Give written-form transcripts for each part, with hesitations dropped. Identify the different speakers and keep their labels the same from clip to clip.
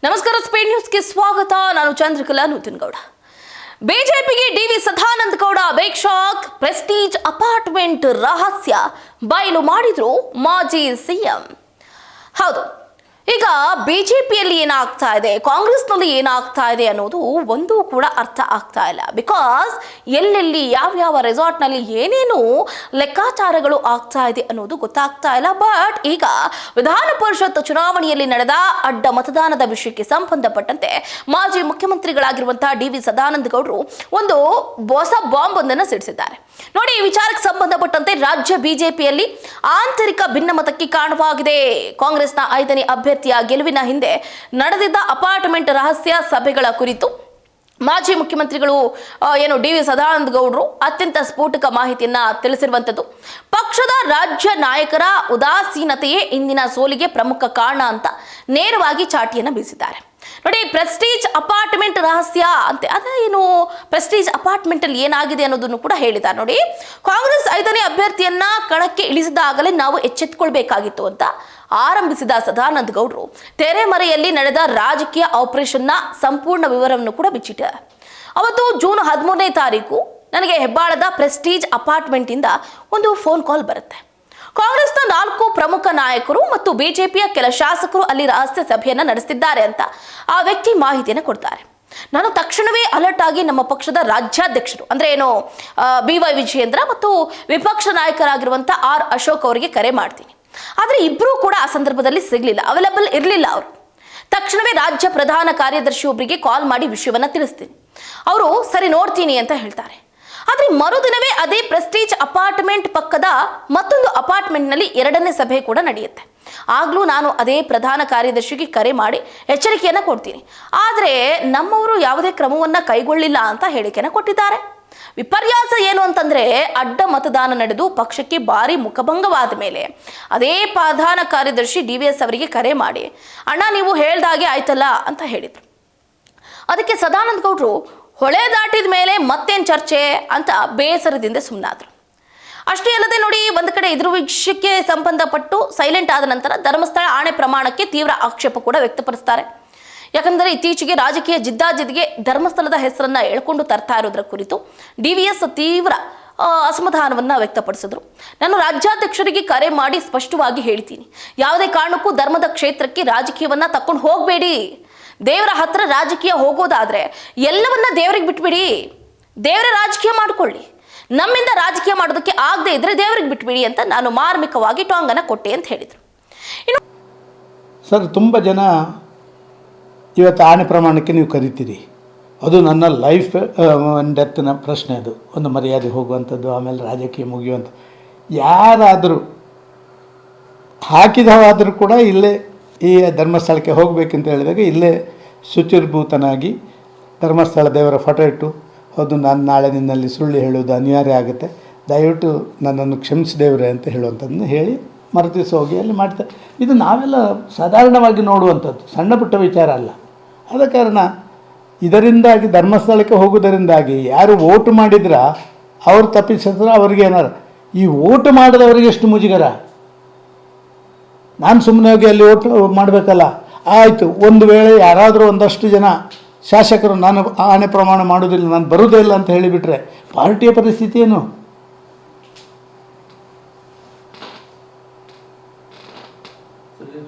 Speaker 1: ನಮಸ್ಕಾರ, ಸ್ಪೇನ್ ನ್ಯೂಸ್ಗೆ ಸ್ವಾಗತ. ನಾನು ಚಂದ್ರಕಲಾ ನೂತನಗೌಡ. ಬಿಜೆಪಿಗೆ DV Sadananda Gowda big shock. Prestige apartment ರಹಸ್ಯ ಬಯಲು ಮಾಡಿದ್ರು ಮಾಜಿ ಸಿಎಂ. ಹೌದು, ಈಗ ಬಿಜೆಪಿಯಲ್ಲಿ ಏನಾಗ್ತಾ ಇದೆ, ಕಾಂಗ್ರೆಸ್ನಲ್ಲಿ ಏನಾಗ್ತಾ ಇದೆ ಅನ್ನೋದು ಒಂದು ಕೂಡ ಅರ್ಥ ಆಗ್ತಾ ಇಲ್ಲ. ಬಿಕಾಸ್ ಎಲ್ಲೆಲ್ಲಿ ಯಾವ್ಯಾವ ರೆಸಾರ್ಟ್ನಲ್ಲಿ ಏನೇನು ಲೆಕ್ಕಾಚಾರಗಳು ಆಗ್ತಾ ಇದೆ ಅನ್ನೋದು ಗೊತ್ತಾಗ್ತಾ ಇಲ್ಲ. ಬಟ್ ಈಗ ವಿಧಾನ ಪರಿಷತ್ ಚುನಾವಣೆಯಲ್ಲಿ ನಡೆದ ಅಡ್ಡ ಮತದಾನದ ವಿಷಯಕ್ಕೆ ಸಂಬಂಧಪಟ್ಟಂತೆ ಮಾಜಿ ಮುಖ್ಯಮಂತ್ರಿಗಳಾಗಿರುವಂತಹ ಡಿ ವಿ ಸದಾನಂದ ಗೌಡರು ಒಂದು ಹೊಸ ಬಾಂಬ್ ಒಂದನ್ನು ಸಿಡಿಸಿದ್ದಾರೆ. ನೋಡಿ, ಈ ವಿಚಾರಕ್ಕೆ ಸಂಬಂಧಪಟ್ಟಂತೆ ರಾಜ್ಯ ಬಿಜೆಪಿಯಲ್ಲಿ ಆಂತರಿಕ ಭಿನ್ನಮತಕ್ಕೆ ಕಾರಣವಾಗಿದೆ. ಕಾಂಗ್ರೆಸ್ನ 5ನೇ ಅಭ್ಯರ್ಥಿಯ ಗೆಲುವಿನ ಹಿಂದೆ ನಡೆದಿದ್ದ ಅಪಾರ್ಟ್ಮೆಂಟ್ ರಹಸ್ಯ ಸಭೆಗಳ ಕುರಿತು ಮಾಜಿ ಮುಖ್ಯಮಂತ್ರಿಗಳು ಡಿ ವಿ ಸದಾನಂದ ಗೌಡರು ಅತ್ಯಂತ ಸ್ಫೋಟಕ ಮಾಹಿತಿಯನ್ನ ತಿಳಿಸಿರುವಂತದ್ದು. ಪಕ್ಷದ ರಾಜ್ಯ ನಾಯಕರ ಉದಾಸೀನತೆಯೇ ಇಂದಿನ ಸೋಲಿಗೆ ಪ್ರಮುಖ ಕಾರಣ ಅಂತ ನೇರವಾಗಿ ಚಾಟಿಯನ್ನ ಬೀಸಿದ್ದಾರೆ. ನೋಡಿ, ಪ್ರೆಸ್ಟೀಜ್ ಅಪಾರ್ಟ್ಮೆಂಟ್ ರಹಸ್ಯ ಅಂತೆ, ಅದೇನು ಪ್ರೆಸ್ಟೀಜ್ ಅಪಾರ್ಟ್ಮೆಂಟ್ ಅಲ್ಲಿ ಏನಾಗಿದೆ ಅನ್ನೋದನ್ನು ಕೂಡ ಹೇಳಿದ್ದಾರೆ. ನೋಡಿ, ಕಾಂಗ್ರೆಸ್ 5ನೇ ಅಭ್ಯರ್ಥಿಯನ್ನ ಕಣಕ್ಕೆ ಇಳಿಸಿದಾಗಲೇ ನಾವು ಎಚ್ಚೆತ್ತುಕೊಳ್ಬೇಕಾಗಿತ್ತು ಅಂತ ಆರಂಭಿಸಿದ ಸದಾನಂದ ಗೌಡರು ತೆರೆಮರೆಯಲ್ಲಿ ನಡೆದ ರಾಜಕೀಯ ಆಪರೇಷನ್ನ ಸಂಪೂರ್ಣ ವಿವರವನ್ನು ಕೂಡ ಬಿಚ್ಚಿಟ್ಟಾರೆ. ಅವತ್ತು ಜೂನ್ 13ನೇ ತಾರೀಕು ನನಗೆ ಹೆಬ್ಬಾಳದ ಪ್ರೆಸ್ಟೀಜ್ ಅಪಾರ್ಟ್ಮೆಂಟ್ ಇಂದ ಒಂದು ಫೋನ್ ಕಾಲ್ ಬರುತ್ತೆ. ಕಾಂಗ್ರೆಸ್ನ 4 ಪ್ರಮುಖ ನಾಯಕರು ಮತ್ತು ಬಿಜೆಪಿಯ ಕೆಲ ಶಾಸಕರು ಅಲ್ಲಿ ರಹಸ್ಯ ಸಭೆಯನ್ನ ನಡೆಸುತ್ತಿದ್ದಾರೆ ಅಂತ ಆ ವ್ಯಕ್ತಿ ಮಾಹಿತಿಯನ್ನು ಕೊಡ್ತಾರೆ. ನಾನು ತಕ್ಷಣವೇ ಅಲರ್ಟ್ ಆಗಿ ನಮ್ಮ ಪಕ್ಷದ ರಾಜ್ಯಾಧ್ಯಕ್ಷರು ಅಂದ್ರೆ BY ವಿಜಯೇಂದ್ರ ಮತ್ತು ವಿಪಕ್ಷ ನಾಯಕರಾಗಿರುವಂತಹ ಆರ್ ಅಶೋಕ್ ಅವರಿಗೆ ಕರೆ ಮಾಡ್ತೀನಿ. ಆದ್ರೆ ಇಬ್ರು ಕೂಡ ಆ ಸಂದರ್ಭದಲ್ಲಿ ಸಿಗ್ಲಿಲ್ಲ, ಅವೈಲೇಬಲ್ ಇರಲಿಲ್ಲ ಅವರು. ತಕ್ಷಣವೇ ರಾಜ್ಯ ಪ್ರಧಾನ ಕಾರ್ಯದರ್ಶಿ ಒಬ್ಬರಿಗೆ ಕಾಲ್ ಮಾಡಿ ವಿಷಯವನ್ನ ತಿಳಿಸ್ತೀನಿ. ಅವರು ಸರಿ ನೋಡ್ತೀನಿ ಅಂತ ಹೇಳ್ತಾರೆ. ಆದ್ರೆ ಮರುದಿನವೇ ಅದೇ ಪ್ರೆಸ್ಟೀಜ್ ಅಪಾರ್ಟ್ಮೆಂಟ್ ಪಕ್ಕದ ಮತ್ತೊಂದು ಅಪಾರ್ಟ್ಮೆಂಟ್ ನಲ್ಲಿ 2ನೇ ಸಭೆ ಕೂಡ ನಡೆಯುತ್ತೆ. ಆಗ್ಲೂ ನಾನು ಅದೇ ಪ್ರಧಾನ ಕಾರ್ಯದರ್ಶಿಗೆ ಕರೆ ಮಾಡಿ ಎಚ್ಚರಿಕೆಯನ್ನ ಕೊಡ್ತೀನಿ. ಆದ್ರೆ ನಮ್ಮವರು ಯಾವುದೇ ಕ್ರಮವನ್ನ ಕೈಗೊಳ್ಳಿಲ್ಲ ಅಂತ ಹೇಳಿಕೆಯನ್ನ ಕೊಟ್ಟಿದ್ದಾರೆ. ವಿಪರ್ಯಾಸ ಏನು ಅಂತಂದ್ರೆ, ಅಡ್ಡ ಮತದಾನ ನಡೆದು ಪಕ್ಷಕ್ಕೆ ಭಾರಿ ಮುಖಭಂಗವಾದ ಮೇಲೆ ಅದೇ ಪ್ರಧಾನ ಕಾರ್ಯದರ್ಶಿ DVS ಅವರಿಗೆ ಕರೆ ಮಾಡಿ, ಅಣ್ಣ ನೀವು ಹೇಳ್ದಾಗೆ ಆಯ್ತಲ್ಲ ಅಂತ ಹೇಳಿದ್ರು. ಅದಕ್ಕೆ ಸದಾನಂದ ಗೌಡರು ಹೊಳೆ ದಾಟಿದ ಮೇಲೆ ಮತ್ತೇನ್ ಚರ್ಚೆ ಅಂತ ಬೇಸರದಿಂದ ಸುಮ್ಮನಾದ್ರು. ಅಷ್ಟೇ ಅಲ್ಲದೆ ನೋಡಿ, ಒಂದು ಕಡೆ ಇದ್ರ ವಿಷಯಕ್ಕೆ ಸಂಬಂಧಪಟ್ಟು ಸೈಲೆಂಟ್ ಆದ ನಂತರ ಧರ್ಮಸ್ಥಳ ಆಣೆ ಪ್ರಮಾಣಕ್ಕೆ ತೀವ್ರ ಆಕ್ಷೇಪ ಕೂಡ ವ್ಯಕ್ತಪಡಿಸ್ತಾರೆ. ಯಾಕಂದರೆ ಇತ್ತೀಚೆಗೆ ರಾಜಕೀಯ ಜಿದ್ದಾಜಿದ್ದಿಗೆ ಧರ್ಮಸ್ಥಳದ ಹೆಸರನ್ನ ಎಳ್ಕೊಂಡು ತರ್ತಾ ಇರೋದ್ರ ಕುರಿತು DVS ತೀವ್ರ ಅಸಮಾಧಾನವನ್ನ ವ್ಯಕ್ತಪಡಿಸಿದ್ರು. ನಾನು ರಾಜ್ಯಾಧ್ಯಕ್ಷರಿಗೆ ಕರೆ ಮಾಡಿ ಸ್ಪಷ್ಟವಾಗಿ ಹೇಳ್ತೀನಿ, ಯಾವುದೇ ಕಾರಣಕ್ಕೂ ಧರ್ಮದ ಕ್ಷೇತ್ರಕ್ಕೆ ರಾಜಕೀಯವನ್ನ ತಕೊಂಡು ಹೋಗಬೇಡಿ. ದೇವರ ಹತ್ರ ರಾಜಕೀಯ ಹೋಗೋದಾದ್ರೆ ಎಲ್ಲವನ್ನ ದೇವರಿಗೆ ಬಿಟ್ಬಿಡಿ, ದೇವರ ರಾಜಕೀಯ ಮಾಡ್ಕೊಳ್ಳಿ. ನಮ್ಮಿಂದ ರಾಜಕೀಯ ಮಾಡೋದಕ್ಕೆ ಆಗದೆ ಇದ್ರೆ ದೇವರಿಗೆ ಬಿಟ್ಬಿಡಿ ಅಂತ ನಾನು ಮಾರ್ಮಿಕವಾಗಿ ಟಾಂಗನ್ನ ಕೊಟ್ಟೆ ಅಂತ ಹೇಳಿದ್ರು.
Speaker 2: ಸರ್, ತುಂಬ ಜನ ಇವತ್ತು ಆಣೆ ಪ್ರಮಾಣಕ್ಕೆ ನೀವು ಕರಿತೀರಿ, ಅದು ನನ್ನ ಲೈಫ್ ಡೆತ್ನ ಪ್ರಶ್ನೆ. ಅದು ಒಂದು ಮರ್ಯಾದೆ ಹೋಗುವಂಥದ್ದು, ಆಮೇಲೆ ರಾಜಕೀಯ ಮುಗಿಯುವಂಥ. ಯಾರಾದರೂ ಹಾಕಿದವಾದರೂ ಕೂಡ ಇಲ್ಲೇ ಈ ಧರ್ಮಸ್ಥಳಕ್ಕೆ ಹೋಗಬೇಕಂತ ಹೇಳಿದಾಗ ಇಲ್ಲೇ ಶುಚಿರ್ಭೂತನಾಗಿ ಧರ್ಮಸ್ಥಳ ದೇವರ ಫೋಟೋ ಇಟ್ಟು, ಹೌದು ನಾನು ನಾಳೆ ನಿನ್ನಲ್ಲಿ ಸುಳ್ಳು ಹೇಳೋದು ಅನಿವಾರ್ಯ ಆಗುತ್ತೆ, ದಯವಿಟ್ಟು ನನ್ನನ್ನು ಕ್ಷಮಿಸಿ ದೇವರೇ ಅಂತ ಹೇಳುವಂಥದ್ದನ್ನು ಹೇಳಿ ಮರುದಿವಸ ಹೋಗಿ ಅಲ್ಲಿ ಮಾಡ್ತಾರೆ. ಇದು ನಾವೆಲ್ಲ ಸಾಧಾರಣವಾಗಿ ನೋಡುವಂಥದ್ದು, ಸಣ್ಣ ಪುಟ್ಟ ವಿಚಾರ ಅಲ್ಲ. ಆದ ಕಾರಣ ಇದರಿಂದಾಗಿ ಧರ್ಮಸ್ಥಳಕ್ಕೆ ಹೋಗೋದರಿಂದಾಗಿ ಯಾರು ವೋಟ್ ಮಾಡಿದ್ರ ಅವ್ರು ತಪ್ಪಿಸಿದ್ರೆ ಅವ್ರಿಗೆ ಏನಾರು, ಈ ವೋಟ್ ಮಾಡಿದವರಿಗೆ ಎಷ್ಟು ಮುಜುಗರ. ನಾನು ಸುಮ್ಮನೆ ಹೋಗಿ ಅಲ್ಲಿ ವೋಟ್ ಮಾಡಬೇಕಲ್ಲ. ಆಯಿತು, ಒಂದು ವೇಳೆ ಯಾರಾದರೂ ಒಂದಷ್ಟು ಜನ ಶಾಸಕರು ನಾನು ಆಣೆ ಪ್ರಮಾಣ ಮಾಡೋದಿಲ್ಲ, ನಾನು ಬರುವುದೇ ಇಲ್ಲ ಅಂತ ಹೇಳಿಬಿಟ್ರೆ ಪಾರ್ಟಿಯ ಪರಿಸ್ಥಿತಿ ಏನು?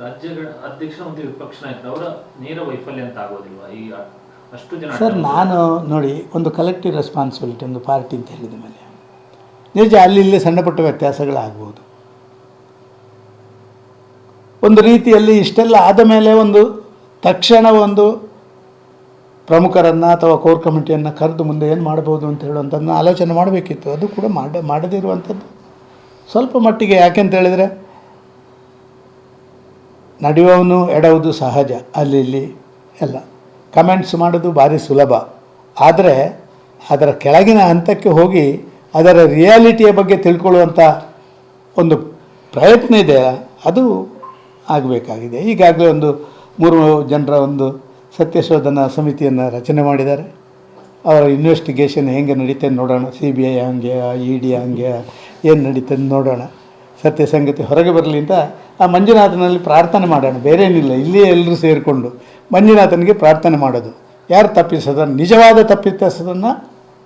Speaker 3: ರಾಜ್ಯಗಳ ಅಧ್ಯಕ್ಷ ಮತ್ತು ವಿಪಕ್ಷ ನಾಯಕರು ಅವರ ನೇರ ವೈಫಲ್ಯ ಅಂತ ಆಗೋದಿಲ್ವಾ ಈ ಅಷ್ಟು ಜನ?
Speaker 2: ಸರ್, ನಾನು ನೋಡಿ, ಒಂದು ಕಲೆಕ್ಟಿವ್ ರೆಸ್ಪಾನ್ಸಿಬಿಲಿಟಿ ಒಂದು ಪಾರ್ಟಿ ಅಂತ ಹೇಳಿದ ಮೇಲೆ ನಿಜ ಅಲ್ಲಿ ಇಲ್ಲಿ ಸಣ್ಣ ಪುಟ್ಟ ವ್ಯತ್ಯಾಸಗಳಾಗ್ಬೋದು. ಒಂದು ರೀತಿಯಲ್ಲಿ ಇಷ್ಟೆಲ್ಲ ಆದ ಮೇಲೆ ಒಂದು ತಕ್ಷಣ ಒಂದು ಪ್ರಮುಖರನ್ನು ಅಥವಾ ಕೋರ್ ಕಮಿಟಿಯನ್ನು ಕರೆದು ಮುಂದೆ ಏನು ಮಾಡ್ಬೋದು ಅಂತ ಹೇಳುವಂಥದ್ದನ್ನ ಆಲೋಚನೆ ಮಾಡಬೇಕಿತ್ತು. ಅದು ಕೂಡ ಮಾಡದಿರುವಂಥದ್ದು ಸ್ವಲ್ಪ ಮಟ್ಟಿಗೆ. ಯಾಕೆಂತ ಹೇಳಿದರೆ ನಡೆಯುವವನು ಎಡವುದು ಸಹಜ, ಅಲ್ಲಿ ಇಲ್ಲಿ ಎಲ್ಲ ಕಮೆಂಟ್ಸ್ ಮಾಡೋದು ಭಾರಿ ಸುಲಭ. ಆದರೆ ಅದರ ಕೆಳಗಿನ ಹಂತಕ್ಕೆ ಹೋಗಿ ಅದರ ರಿಯಾಲಿಟಿಯ ಬಗ್ಗೆ ತಿಳ್ಕೊಳ್ಳುವಂಥ ಒಂದು ಪ್ರಯತ್ನ ಇದೆ, ಅದು ಆಗಬೇಕಾಗಿದೆ. ಈಗಾಗಲೇ 3 ಜನರ ಒಂದು ಸತ್ಯಶೋಧನಾ ಸಮಿತಿಯನ್ನು ರಚನೆ ಮಾಡಿದ್ದಾರೆ. ಅವರ ಇನ್ವೆಸ್ಟಿಗೇಷನ್ ಹೆಂಗೆ ನಡೀತದೆ ನೋಡೋಣ. CBI ಹಂಗೆ, ED ಹಂಗೆ ಏನು ನಡೀತದೆ ನೋಡೋಣ. ಸತ್ಯ ಸಂಗತಿ ಹೊರಗೆ ಬರಲಿ ಅಂತ ಆ ಮಂಜುನಾಥನಲ್ಲಿ ಪ್ರಾರ್ಥನೆ ಮಾಡೋಣ, ಬೇರೆ ಏನಿಲ್ಲ. ಇಲ್ಲಿಯೇ ಎಲ್ಲರೂ ಸೇರಿಕೊಂಡು ಮಂಜುನಾಥನಿಗೆ ಪ್ರಾರ್ಥನೆ ಮಾಡೋದು. ಯಾರು ತಪ್ಪಿಸೋದನ್ನು, ನಿಜವಾದ ತಪ್ಪಿಸೋದನ್ನು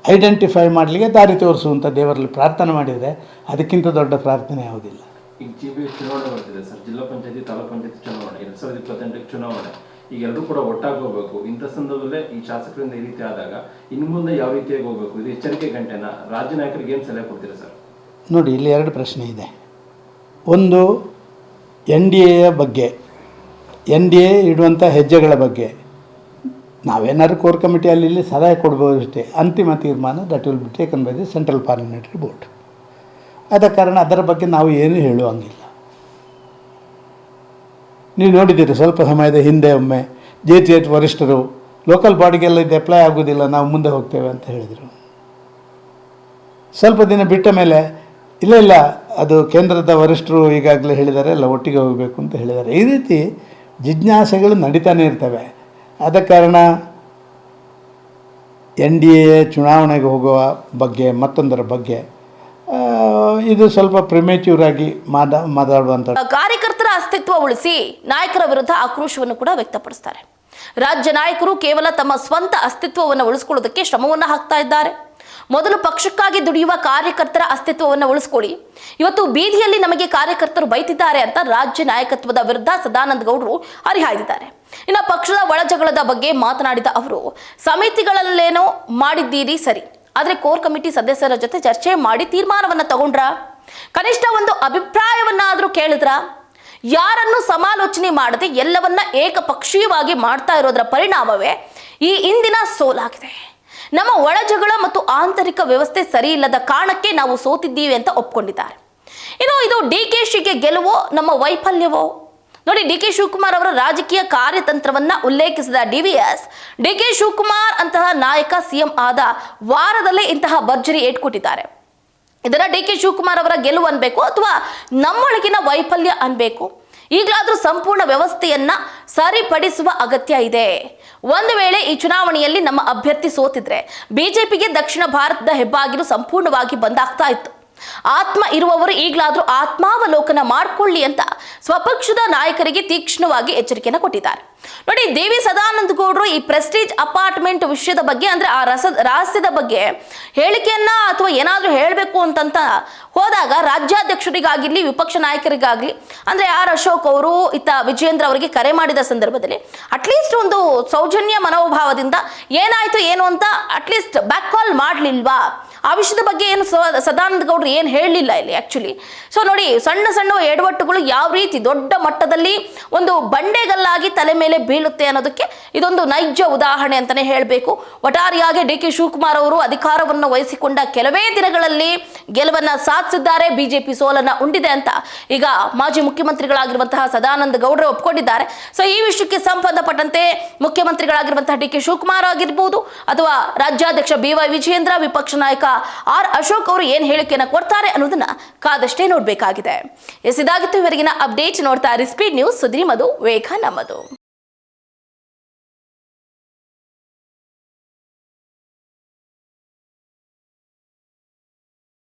Speaker 2: ಐಡೆಂಟಿಫೈ ಮಾಡಲಿಕ್ಕೆ ದಾರಿ ತೋರಿಸುವಂಥ ದೇವರಲ್ಲಿ ಪ್ರಾರ್ಥನೆ ಮಾಡಿದರೆ ಅದಕ್ಕಿಂತ ದೊಡ್ಡ ಪ್ರಾರ್ಥನೆ ಯಾವುದಿಲ್ಲ.
Speaker 3: ಈಗ GBS ಚುನಾವಣೆ ಬರ್ತಿದೆ ಸರ್, ಜಿಲ್ಲಾ ಪಂಚಾಯತಿ, ತಾಲೂಕು ಪಂಚಾಯತಿ ಚುನಾವಣೆ 2028 ಚುನಾವಣೆ. ಈಗ ಎಲ್ಲರೂ ಕೂಡ ಒಟ್ಟಾಗಿ ಹೋಗಬೇಕು. ಇಂಥ ಸಂದರ್ಭದಲ್ಲೇ ಈ ಶಾಸಕರಿಂದ ಈ ರೀತಿ ಆದಾಗ ಇನ್ನು ಮುಂದೆ ಯಾವ ರೀತಿಯಾಗಿ ಹೋಗಬೇಕು? ಇದು ಎಚ್ಚರಿಕೆ ಗಂಟೆನ ರಾಜ್ಯ ನಾಯಕರಿಗೆ ಏನು ಸಲಹೆ ಕೊಡ್ತೀರಾ ಸರ್?
Speaker 2: ನೋಡಿ, ಇಲ್ಲಿ ಎರಡು ಪ್ರಶ್ನೆ ಇದೆ. ಒಂದು NDAಯ ಬಗ್ಗೆ, NDA ಇಡುವಂಥ ಹೆಜ್ಜೆಗಳ ಬಗ್ಗೆ ನಾವೇನಾದ್ರು ಕೋರ್ ಕಮಿಟಿಯಲ್ಲಿ ಇಲ್ಲಿ ಸಲಹೆ ಕೊಡ್ಬೋದು ಅಷ್ಟೇ. ಅಂತಿಮ ತೀರ್ಮಾನ that will be taken by the central parliamentary board. ಆದ ಕಾರಣ ಅದರ ಬಗ್ಗೆ ನಾವು ಏನೂ ಹೇಳುವಂಗಿಲ್ಲ. ನೀವು ನೋಡಿದ್ದೀರಿ, ಸ್ವಲ್ಪ ಸಮಯದ ಹಿಂದೆ ಒಮ್ಮೆ JTH ವರಿಷ್ಠರು ಲೋಕಲ್ ಬಾಡಿಗೆಲ್ಲ ಇದು ಅಪ್ಲೈ ಆಗೋದಿಲ್ಲ, ನಾವು ಮುಂದೆ ಹೋಗ್ತೇವೆ ಅಂತ ಹೇಳಿದರು. ಸ್ವಲ್ಪ ದಿನ ಬಿಟ್ಟ ಮೇಲೆ ಇಲ್ಲ ಅದು ಕೇಂದ್ರದ ವರಿಷ್ಠರು ಈಗಾಗಲೇ ಹೇಳಿದ್ದಾರೆ, ಎಲ್ಲ ಒಟ್ಟಿಗೆ ಹೋಗಬೇಕು ಅಂತ ಹೇಳಿದ್ದಾರೆ. ಈ ರೀತಿ ಜಿಜ್ಞಾಸೆಗಳು ನಡೀತಾನೆ ಇರ್ತವೆ. ಆದ ಕಾರಣ NDA ಚುನಾವಣೆಗೆ ಹೋಗುವ ಬಗ್ಗೆ, ಮತ್ತೊಂದರ ಬಗ್ಗೆ ಇದು ಸ್ವಲ್ಪ ಪ್ರಿಮೇಚ್ಯೂರ್ ಆಗಿ ಮಾತಾಡುವಂಥ.
Speaker 1: ಕಾರ್ಯಕರ್ತರ ಅಸ್ತಿತ್ವ ಉಳಿಸಿ ನಾಯಕರ ವಿರುದ್ಧ ಆಕ್ರೋಶವನ್ನು ಕೂಡ ವ್ಯಕ್ತಪಡಿಸ್ತಾರೆ. ರಾಜ್ಯ ನಾಯಕರು ಕೇವಲ ತಮ್ಮ ಸ್ವಂತ ಅಸ್ತಿತ್ವವನ್ನು ಉಳಿಸಿಕೊಳ್ಳೋದಕ್ಕೆ ಶ್ರಮವನ್ನು ಹಾಕ್ತಾ ಇದ್ದಾರೆ. ಮೊದಲು ಪಕ್ಷಕ್ಕಾಗಿ ದುಡಿಯುವ ಕಾರ್ಯಕರ್ತರ ಅಸ್ತಿತ್ವವನ್ನು ಉಳಿಸ್ಕೊಳ್ಳಿ. ಇವತ್ತು ಬೀದಿಯಲ್ಲಿ ನಮಗೆ ಕಾರ್ಯಕರ್ತರು ಬೈತಿದ್ದಾರೆ ಅಂತ ರಾಜ್ಯ ನಾಯಕತ್ವದ ವಿರುದ್ಧ ಸದಾನಂದ ಗೌಡರು ಹರಿಹಾಯ್ದಿದ್ದಾರೆ. ಇನ್ನು ಪಕ್ಷದ ಒಳಜಗಳದ ಬಗ್ಗೆ ಮಾತನಾಡಿದ ಅವರು, ಸಮಿತಿಗಳಲ್ಲೇನೋ ಮಾಡಿದ್ದೀರಿ ಸರಿ, ಆದರೆ ಕೋರ್ ಕಮಿಟಿ ಸದಸ್ಯರ ಜೊತೆ ಚರ್ಚೆ ಮಾಡಿ ತೀರ್ಮಾನವನ್ನ ತಗೊಂಡ್ರ? ಕನಿಷ್ಠ ಒಂದು ಅಭಿಪ್ರಾಯವನ್ನಾದರೂ ಕೇಳಿದ್ರ? ಯಾರನ್ನು ಸಮಾಲೋಚನೆ ಮಾಡದೆ ಎಲ್ಲವನ್ನ ಏಕಪಕ್ಷೀಯವಾಗಿ ಮಾಡ್ತಾ ಇರೋದರ ಪರಿಣಾಮವೇ ಈ ಇಂದಿನ ಸೋಲಾಗಿದೆ. ನಮ್ಮ ಒಳಜಗಳ ಮತ್ತು ಆಂತರಿಕ ವ್ಯವಸ್ಥೆ ಸರಿ ಇಲ್ಲದ ಕಾರಣಕ್ಕೆ ನಾವು ಸೋತಿದ್ದೀವಿ ಅಂತ ಒಪ್ಕೊಂಡಿದ್ದಾರೆ. ಇನ್ನು ಇದು DKಶಿಗೆ ಗೆಲುವೋ ನಮ್ಮ ವೈಫಲ್ಯವೋ? ನೋಡಿ, DK ಶಿವಕುಮಾರ್ ಅವರ ರಾಜಕೀಯ ಕಾರ್ಯತಂತ್ರವನ್ನ ಉಲ್ಲೇಖಿಸಿದ DVS, DK ಶಿವಕುಮಾರ್ ಅಂತಹ ನಾಯಕ CM ಆದ ವಾರದಲ್ಲೇ ಇಂತಹ ಭರ್ಜರಿ ಏಟ್ಕೊಟ್ಟಿದ್ದಾರೆ. ಇದನ್ನ DK ಶಿವಕುಮಾರ್ ಅವರ ಗೆಲುವು ಅನ್ಬೇಕು ಅಥವಾ ನಮ್ಮೊಳಗಿನ ವೈಫಲ್ಯ ಅನ್ಬೇಕು? ಈಗಲಾದ್ರೂ ಸಂಪೂರ್ಣ ವ್ಯವಸ್ಥೆಯನ್ನ ಸರಿಪಡಿಸುವ ಅಗತ್ಯ ಇದೆ. ಒಂದು ವೇಳೆ ಈ ಚುನಾವಣೆಯಲ್ಲಿ ನಮ್ಮ ಅಭ್ಯರ್ಥಿ ಸೋತಿದ್ರೆ ಬಿಜೆಪಿಗೆ ದಕ್ಷಿಣ ಭಾರತದ ಹೆಬ್ಬಾಗಿಲು ಸಂಪೂರ್ಣವಾಗಿ ಬಂದಾಗ್ತಾ ಇತ್ತು. ಆತ್ಮ ಇರುವವರು ಈಗಲಾದ್ರೂ ಆತ್ಮಾವಲೋಕನ ಮಾಡಿಕೊಳ್ಳಿ ಅಂತ ಸ್ವಪಕ್ಷದ ನಾಯಕರಿಗೆ ತೀಕ್ಷ್ಣವಾಗಿ ಎಚ್ಚರಿಕೆಯನ್ನು ಕೊಟ್ಟಿದ್ದಾರೆ. ನೋಡಿ, ದೇವಿ ಸದಾನಂದ ಗೌಡರು ಈ ಪ್ರೆಸ್ಟೀಜ್ ಅಪಾರ್ಟ್ಮೆಂಟ್ ವಿಷಯದ ಬಗ್ಗೆ, ಅಂದ್ರೆ ಆ ರಹಸ್ಯದ ಬಗ್ಗೆ ಹೇಳಿಕೆಯನ್ನ ಅಥವಾ ಏನಾದ್ರೂ ಹೇಳಬೇಕು ಅಂತಂತ ಹೋದಾಗ ರಾಜ್ಯಾಧ್ಯಕ್ಷರಿಗಾಗಿರ್ಲಿ, ವಿಪಕ್ಷ ನಾಯಕರಿಗಾಗ್ಲಿ, ಅಂದ್ರೆ ಅಶೋಕ್ ಅವರು, ವಿಜಯೇಂದ್ರ ಅವರಿಗೆ ಕರೆ ಮಾಡಿದ ಸಂದರ್ಭದಲ್ಲಿ ಅಟ್ಲೀಸ್ಟ್ ಒಂದು ಸೌಜನ್ಯ ಮನೋಭಾವದಿಂದ ಏನಾಯ್ತು ಏನು ಅಂತ ಅಟ್ಲೀಸ್ಟ್ ಬ್ಯಾಕ್ ಕಾಲ್ ಮಾಡ್ಲಿಲ್ವಾ? ಆ ವಿಷಯದ ಬಗ್ಗೆ ಏನು ಸದಾನಂದ ಗೌಡರು ಏನು ಹೇಳಲಿಲ್ಲ ಇಲ್ಲಿ ಆಕ್ಚುಲಿ. ಸೊ ನೋಡಿ, ಸಣ್ಣ ಸಣ್ಣ ಎಡವಟ್ಟುಗಳು ಯಾವ ರೀತಿ ದೊಡ್ಡ ಮಟ್ಟದಲ್ಲಿ ಒಂದು ಬಂಡೆಗಲ್ಲಾಗಿ ತಲೆ ಮೇಲೆ ಬೀಳುತ್ತೆ ಅನ್ನೋದಕ್ಕೆ ಇದೊಂದು ನೈಜ ಉದಾಹರಣೆ ಅಂತಾನೆ ಹೇಳಬೇಕು. ಒಟ್ಟಾರೆಯಾಗಿ DK ಶಿವಕುಮಾರ್ ಅವರು ಅಧಿಕಾರವನ್ನು ವಹಿಸಿಕೊಂಡ ಕೆಲವೇ ದಿನಗಳಲ್ಲಿ ಗೆಲುವನ್ನ ಸಾಧಿಸಿದ್ದಾರೆ, ಬಿಜೆಪಿ ಸೋಲನ್ನ ಉಂಡಿದೆ ಅಂತ ಈಗ ಮಾಜಿ ಮುಖ್ಯಮಂತ್ರಿಗಳಾಗಿರುವಂತಹ ಸದಾನಂದ ಗೌಡರು ಒಪ್ಪಿಕೊಂಡಿದ್ದಾರೆ. ಸೊ ಈ ವಿಷಯಕ್ಕೆ ಸಂಬಂಧಪಟ್ಟಂತೆ ಮುಖ್ಯಮಂತ್ರಿಗಳಾಗಿರುವಂತಹ DK ಶಿವಕುಮಾರ್ ಆಗಿರ್ಬೋದು ಅಥವಾ ರಾಜ್ಯಾಧ್ಯಕ್ಷ BY ವಿಜಯೇಂದ್ರ, ವಿಪಕ್ಷ ನಾಯಕ ಅಶೋಕ್ ಅವರು ಏನ್ ಹೇಳಿಕೆಯನ್ನು ಕೊಡ್ತಾರೆ ಅನ್ನೋದನ್ನ ಕಾದಷ್ಟೇ ನೋಡ್ಬೇಕಾಗಿದೆ. ಇದಾಗಿತ್ತು ಇವರೆಗಿನ ಅಪ್ಡೇಟ್. ನೋಡ್ತಾ ಇರಿ ಸ್ಪೀಡ್ ನ್ಯೂಸ್, ಸುದ್ದಿ ನಿಮ್ಮದು, ವೇಗ ನಮ್ಮದು.